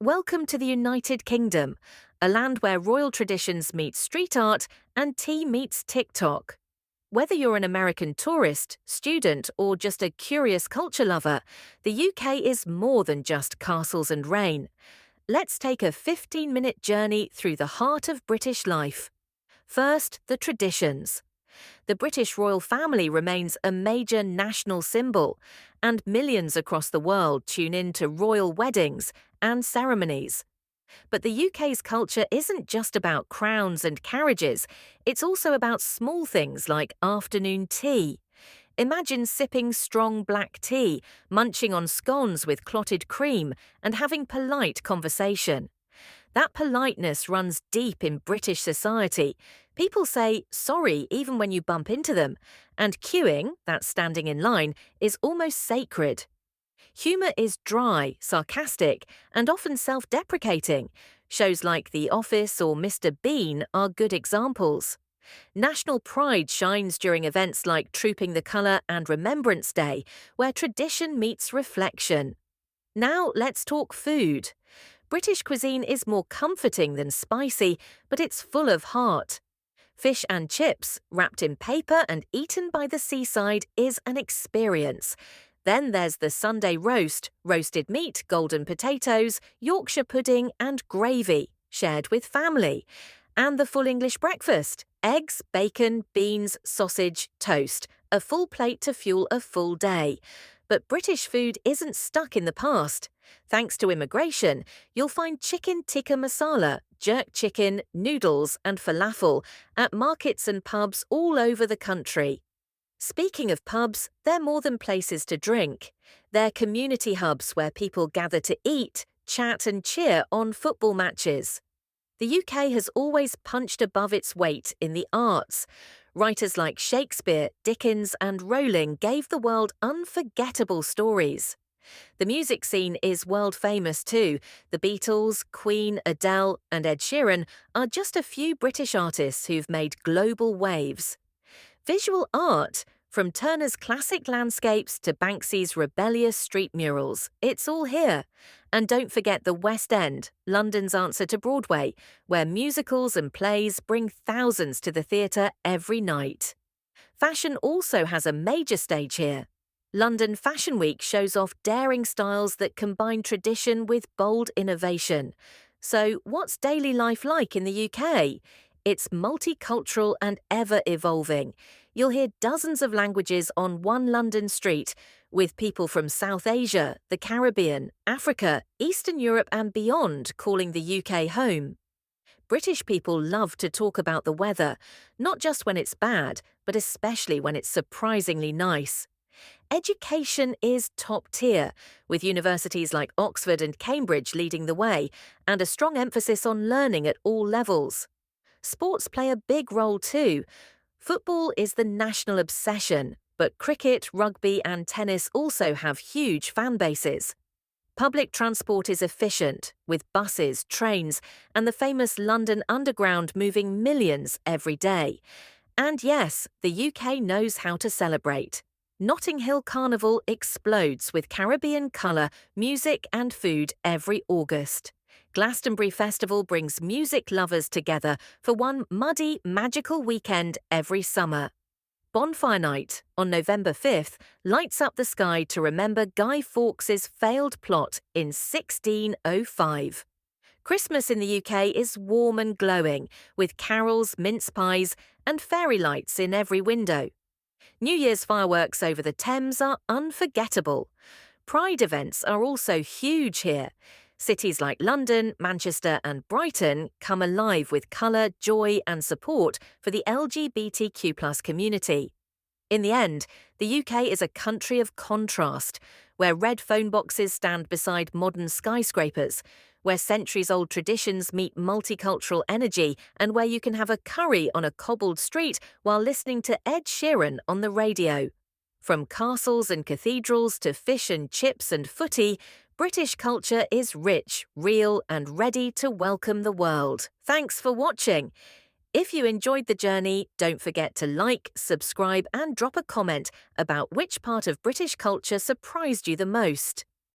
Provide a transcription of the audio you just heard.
Welcome to the United Kingdom, a land where royal traditions meet street art and tea meets TikTok. Whether you're an American tourist, student, or just a curious culture lover, the UK is more than just castles and rain. Let's take a 15-minute journey through the heart of British life. First, the traditions. The British royal family remains a major national symbol, and millions across the world tune in to royal weddings and ceremonies. But the UK's culture isn't just about crowns and carriages, it's also about small things like afternoon tea. Imagine sipping strong black tea, munching on scones with clotted cream, and having polite conversation. That politeness runs deep in British society. People say sorry even when you bump into them, and queuing, that's standing in line, is almost sacred. Humour is dry, sarcastic, and often self-deprecating. Shows like The Office or Mr. Bean are good examples. National pride shines during events like Trooping the Colour and Remembrance Day, where tradition meets reflection. Now let's talk food. British cuisine is more comforting than spicy, but it's full of heart. Fish and chips, wrapped in paper and eaten by the seaside, is an experience. Then there's the Sunday roast, roasted meat, golden potatoes, Yorkshire pudding, and gravy, shared with family. And the full English breakfast: eggs, bacon, beans, sausage, toast. A full plate to fuel a full day. But British food isn't stuck in the past. Thanks to immigration, you'll find chicken tikka masala, jerk chicken, noodles, and falafel at markets and pubs all over the country. Speaking of pubs, they're more than places to drink. They're community hubs where people gather to eat, chat, and cheer on football matches. The UK has always punched above its weight in the arts. Writers like Shakespeare, Dickens, and Rowling gave the world unforgettable stories. The music scene is world famous too. The Beatles, Queen, Adele, and Ed Sheeran are just a few British artists who've made global waves. Visual art, from Turner's classic landscapes to Banksy's rebellious street murals, it's all here. And don't forget the West End, London's answer to Broadway, where musicals and plays bring thousands to the theatre every night. Fashion also has a major stage here. London Fashion Week shows off daring styles that combine tradition with bold innovation. So, what's daily life like in the UK? It's multicultural and ever-evolving. You'll hear dozens of languages on one London street, with people from South Asia, the Caribbean, Africa, Eastern Europe and beyond calling the UK home. British people love to talk about the weather, not just when it's bad, but especially when it's surprisingly nice. Education is top tier, with universities like Oxford and Cambridge leading the way, and a strong emphasis on learning at all levels. Sports play a big role too. Football is the national obsession, but cricket, rugby and tennis also have huge fan bases. Public transport is efficient, with buses, trains and the famous London Underground moving millions every day. And yes, the UK knows how to celebrate. Notting Hill Carnival explodes with Caribbean colour, music and food every August. Glastonbury Festival brings music lovers together for one muddy, magical weekend every summer. Bonfire Night, on November 5th, lights up the sky to remember Guy Fawkes' failed plot in 1605. Christmas in the UK is warm and glowing, with carols, mince pies, and fairy lights in every window. New Year's fireworks over the Thames are unforgettable. Pride events are also huge here. Cities like London, Manchester and Brighton come alive with colour, joy and support for the LGBTQ+ community. In the end, the UK is a country of contrast, where red phone boxes stand beside modern skyscrapers, where centuries-old traditions meet multicultural energy, and where you can have a curry on a cobbled street while listening to Ed Sheeran on the radio. From castles and cathedrals to fish and chips and footy, British culture is rich, real, and ready to welcome the world. Thanks for watching. If you enjoyed the journey, don't forget to like, subscribe, and drop a comment about which part of British culture surprised you the most.